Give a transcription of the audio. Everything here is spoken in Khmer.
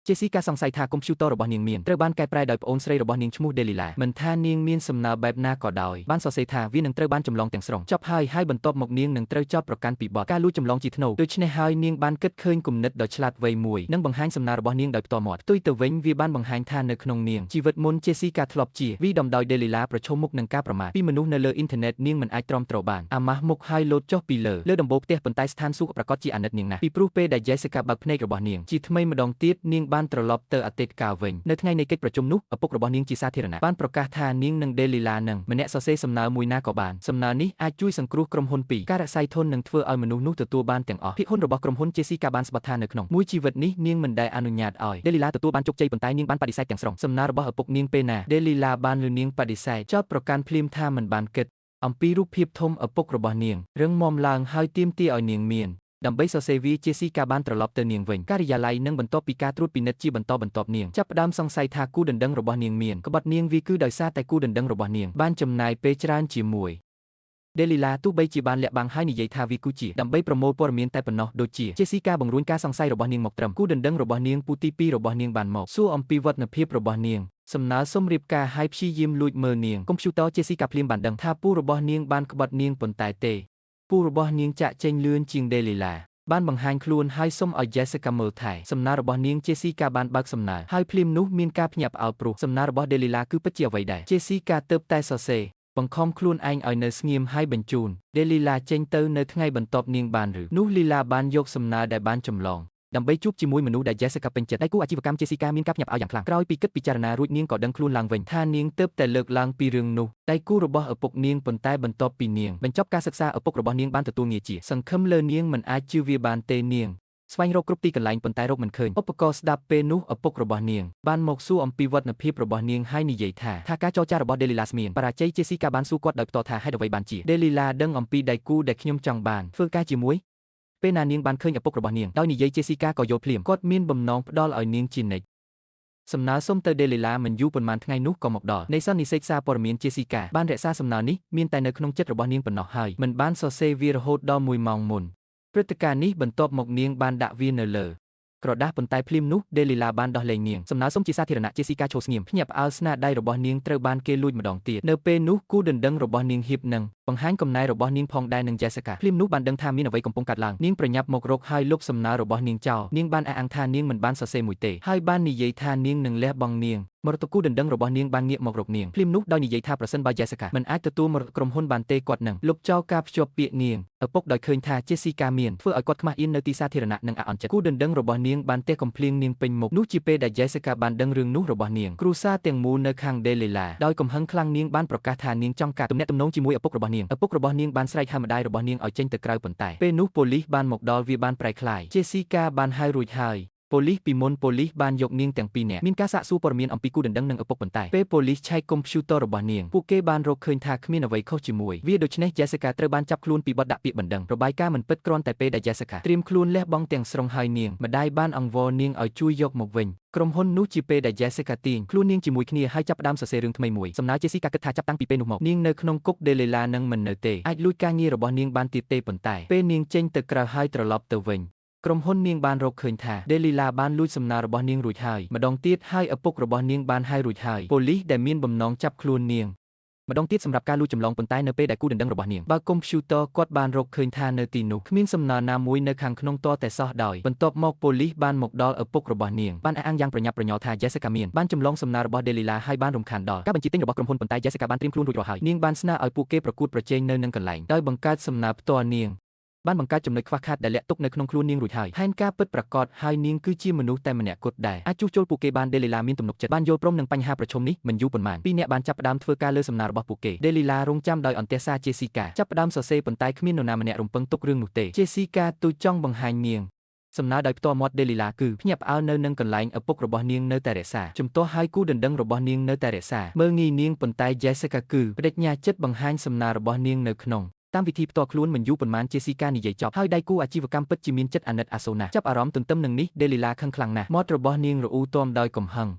Jessica សង្ស័យថាកុំព្យូទ័ររបស់នាងមានត្រូវបានកែប្រែដោយប្អូនស្រីរបស់នាងឈ្មោះ Delilah មិនថានាងមានសំណើបែបណាក៏ដោយបានសរសេរថាវានឹងត្រូវបានចម្លងទាំងស្រុងចប់ហើយបន្ទាប់មកនាងនឹងត្រូវចោទប្រកាន់ពីបទការលួចចម្លងជាថ្នូរដូច្នេះហើយនាងបានគិតឃើញគំនិតដ៏ឆ្លាតវៃមួយនិងបង្ហាញសំណើរបស់នាងដោយផ្ទាល់មាត់ផ្ទុយទៅវិញវាបានបង្ហាញថានៅក្នុងនាងជីវិតមុន Jessica ធ្លាប់ជាវីដំដោយ Delilah ប្រឈមមុខនឹងការប្រមាថពីមនុស្សនៅលើអ៊ីនធឺណិតនាងមិនអាចទ្រាំទ្របានអាម៉ាស់មុខហើយលោតចុះពីលើដំបូលផ្ទះប៉ុន្តែស្ថានសួគ៌ប្រកាសជាអាណិតនាងណាស់ពីព្រោះពេលដែល Jessica បើកភ្នែករបស់នាងជាថ្មីម្ដងទៀតនាងបានត្រឡប់ទៅអតីតកាលវិញនៅថ្ងៃនៃកិច្ចប្រជុំនោះឪពុករបស់នាងជាសាធារណៈបានប្រកាសថានាងនិង Delilah នឹងម្នាក់សរសេរសំណើមួយណាក៏បានសំណើនេះអាចជួយសង្គ្រោះក្រុមហ៊ុនពីការរសាយធននិងធ្វើឲ្យមនុស្សនោះទទួលបានទាំងអស់ភាគហ៊ុនរបស់ក្រុមហ៊ុន Jessica បានស្បត់ថានៅក្នុងមួយជីវិតនេះនាងមិនដែលអនុញ្ញាតឲ្យ Delilah ទទួលបានជោគជ័យប៉ុន្តែនាងបានបដិសេធទាំងស្រុងសំណើរបស់ឪពុកនាងពេលណា Delilah បានលើនាងបដិសេធចោទប្រកាន់ភ្លាមថាមិនបានគិតអំពីរូបភាពធំឪពុករបស់នាងរឹងមាំឡើងហើយទាមទារឲ្យនាងមានដើម្បីសរសេរវា Jessica បានត្រឡប់ទៅនាងវិញការិយាល័យនឹងបន្ទាប់ពីការត្រួតពិនិត្យជាបន្តបន្ទាប់នាងចាប់ផ្ដើមសង្ស័យថាគូដណ្ដឹងរបស់នាងមានក្បត់នាងវាគឺដោយសារតែគូដណ្ដឹងរបស់នាងបានចំណាយពេលច្រើនជាមួយ Delilah ទោះបីជាបានលាក់បាំងហើយនិយាយថាវាគឺជាដើម្បីប្រមូលព័ត៌មានតែប៉ុណ្ណោះដូចជា Jessica បង្រួញការសង្ស័យរបស់នាងមកត្រឹមគូដណ្ដឹងរបស់នាងពូទី2របស់នាងបានមកសួរអំពីវឌ្ឍនភាពរបស់នាងសំណើសុំរៀបការហើយព្យាយាមលួចមើលនាងកុំព្យូទ័រ Jessica ភ្លាមបានដឹងថាពូរបស់នាងបានក្បត់នាងប៉ុន្តែទេពូរបស់នាងចាក់ចេញលឿនជាង Delilah បានបង្ហាញខ្លួនហើយសុំឲ្យ Jessica មើលថែសំណើរបស់នាង Jessica បានបើកសំណើហើយភ្លាមនោះមានការភ្ញាក់ផ្អើលព្រោះសំណើរបស់ Delilah គឺពិតជាអ្វីដែរ Jessica ទើបតែសរសេរបង្ខំខ្លួនឯងឲ្យនៅស្ងៀមហើយបញ្ជូន Delilah ចេញទៅនៅថ្ងៃបន្ទាប់នាងបានឬនោះ Lila បានយកសំណើដែលបានចម្លងដើម្បីជួបជាមួយមនុស្សដែល Jessica ពេញចិត្តដៃគូអាជីវកម្ម Jessica មានការភ្ញាក់ផ្អើលយ៉ាងខ្លាំងក្រោយពីគិតពិចារណារួចនាងក៏ដឹងខ្លួនឡើងវិញថានាងទើបតែលើកឡើងពីរឿងនោះដៃគូរបស់ឪពុកនាងប៉ុន្តែបន្ទាប់ពីនាងបញ្ចប់ការសិក្សាឪពុករបស់នាងបានទទួលងារជាសង្ឃឹមលើនាងមិនអាចជឿវាបានទេនាងស្វែងរកគ្រប់ទីកន្លែងប៉ុន្តែរកមិនឃើញឧបករណ៍ស្ដាប់ពេលនោះឪពុករបស់នាងបានមកសួរអំពីវឌ្ឍនភាពរបស់នាងហើយនិយាយថាការចរចារបស់ Delilah ស្មានបរាជ័យ Jessica បានសួរគាត់ដោយផ្ទាល់ថាហេតុអ្វីបានជា Delilah ដឹងអំពីដៃគូដែលខ្ញុំចង់បានធ្វើការជាមួយពេលណានាងបានឃើញឪពុករបស់នាងដោយនិយាយ Jessica ក៏យល់ភ្លាមគាត់មានបំណងផ្ដល់ឲ្យនាងជានិច្ចសំណើសុំទៅ Delilah មិនយូរប៉ុន្មានថ្ងៃនោះក៏មកដល់នៃសន្និសីទសារព័ត៌មាន Jessica បានរក្សាសំណើនេះមានតែនៅក្នុងចិត្តរបស់នាងប៉ុណ្ណោះហើយមិនបានសរសេរវារហូតដល់1ម៉ោងមុនព្រឹត្តិការណ៍នេះបន្ទាប់មកនាងបានដាក់វានៅលើក្រដាសប៉ុន្តែភ្លាមនោះ Delilah បានដោះលែងនាងសំណើសុំជាសាធារណៈ Jessica ឈរស្ងៀមភ្ញាក់ផ្អើលស្នាដៃរបស់នាងត្រូវបានគេលួចម្ដងទៀតនៅពេលនោះគូដណ្ដឹងរបស់នាងហៀបនឹងបង្ហាញកំណែរបស់នាងផងដែរនឹង Jessica ភ្លាមនោះបានដឹងថាមានអ្វីកំពុងកើតឡើងនាងប្រញាប់មករកហើយលុបសំណើរបស់នាងចោលនាងបានអះអាងថានាងមិនបានសរសេរមួយទេហើយបាននិយាយថានាងនឹងលះបង់នាងមរតកគូដណ្ដឹងរបស់នាងបានងាកមករកនាងភ្លាមនោះដោយនិយាយថាប្រសិនបើ Jessica មិនអាចទទួលមរតកក្រុមហ៊ុនបានទេគាត់នឹងលុបចោលការភ្ជាប់ពាក្យនាងឪពុកដោយឃើញថា Jessica មានធ្វើឲ្យគាត់ខ្មាស់អៀននៅទីសាធារណៈនិងអាក់អន់ចិត្តគូដណ្ដឹងរបស់នាងបានទះកំភ្លៀងនាងពេញមុខនោះជាពេលដែល Jessica បានដឹងរឿងនោះរបស់នាងគ្រួសារទាំងមូលនៅខាង Delilah ដោយកំហឹងខ្លាំងនាងបានប្រកាសថានាងចង់ការទំនាក់ទំនងជាមួយឪពុករបស់នាងឪពុករបស់នាងបានស្រែកហៅម្ដាយរបស់នាងឲ្យចេញទៅក្រៅប៉ុន្តែពេលនោះប៉ូលីសបានមកដល់វាបានប្រែក្លាយ Jessica បានហៅរួចហើយប៉ូលីសពីមុនប៉ូលីសបានយកនាងទាំងពីរនាក់មានការសាកសួរព័ត៌មានអំពីគូដណ្ដឹងនិងឪពុកប៉ុន្តែពេលប៉ូលីសឆែកកុំព្យូទ័ររបស់នាងពួកគេបានរកឃើញថាគ្មានអ្វីខុសជាមួយវាដូច្នេះ Jessica ត្រូវបានចាប់ខ្លួនពីបទដាក់ពាក្យបណ្ដឹងរបាយការណ៍មិនពិតគ្រាន់តែពេលដែល Jessica ត្រៀមខ្លួនលះបង់ទាំងស្រុងហើយនាងម្ដាយបានអង្វរនាងឲ្យជួយយកមកវិញក្រុមហ៊ុននោះជាពេលដែល Jessica ទាញខ្លួននាងជាមួយគ្នាហើយចាប់ផ្ដើមសរសេររឿងថ្មីមួយសំណើ Jessica គិតថាចាប់តាំងពីពេលនោះមកនាងនៅក្នុងគុក Delilah នឹងមិននៅទេអាចលួចការងាររបស់នាងបានទៀតទេប៉ុន្តែពេលនាងចេញទៅក្រៅហើយត្រឡប់ទៅវិញក្រុមហ៊ុននាងបានរកឃើញថា Delilah បានលួចសំណើរបស់នាងរួចហើយម្ដងទៀតហើយឪពុករបស់នាងបានហៅរួចហើយប៉ូលីសដែលមានបំណងចាប់ខ្លួននាងម្ដងទៀតសម្រាប់ការលួចចម្លងប៉ុន្តែនៅពេលដែលគូដណ្ដឹងរបស់នាងបើកុំព្យូទ័រគាត់បានរកឃើញថានៅទីនោះគ្មានសំណើណាមួយនៅខាងក្នុងតតែសោះដោយបន្ទាប់មកប៉ូលីសបានមកដល់ឪពុករបស់នាងបានអះអាងយ៉ាងប្រញាប់ប្រញាល់ថា Jessica មានបានចម្លងសំណើរបស់ Delilah ហើយបានរំខានដល់ការបញ្ជាទិញរបស់ក្រុមហ៊ុនប៉ុន្តែ Jessica បានត្រៀមខ្លួនរួចរាល់ហើយនាងបានស្នើឲ្យពួកគេប្រកួតប្រជែងនៅនឹងកន្លែងដោយបង្កើតសំណើផ្ទាល់នាងបានបង្កើតចំណុចខ្វះខាតដែលលាក់ទុកនៅក្នុងខ្លួននាងរួចហើយផែនការពិតប្រាកដហើយនាងគឺជាមនុស្សតែម្នាក់គត់ដែរអាចជួសជុលពួកគេបាន Delilah មានទំនុកចិត្តបានយល់ព្រមនឹងបញ្ហាប្រឈមនេះមិនយូរប៉ុន្មានពីរនាក់បានចាប់ផ្ដើមធ្វើការលើសំណើរបស់ពួកគេ Delilah រងចាំដោយអន្ទះសារ Jessica ចាប់ផ្ដើមសរសេរប៉ុន្តែគ្មាននរណាម្នាក់រំពឹងទុករឿងនោះទេ Jessica ទូចង់បង្ហាញនាងសំណើដោយផ្ទាល់មាត់ Delilah គឺភ្ញាក់ផ្អើលនៅនឹងកន្លែងឪពុករបស់នាងនៅតែរក្សាជំទាស់ហើយគូដណ្ដឹងរបស់នាងនៅតែរក្សាមើលងាយនាងប៉ុន្តែ Jessica គឺបដិញ្ញាចិត្តបង្ហាញសំណើរបស់នាងនៅក្នុងតាមវិធីផ្ទាល់ខ្លួនមិនយូរប៉ុន្មាន Jessica និយាយចប់ហើយដៃគូអាជីវកម្មពិតជាមានចិត្តអាណិតអាសូរណាស់ចាប់អារម្មណ៍ទន្ទឹមនឹងនេះ Delilah ខឹងខ្លាំងណាស់មាត់របស់នាងរអ៊ូទាំដោយកំហឹង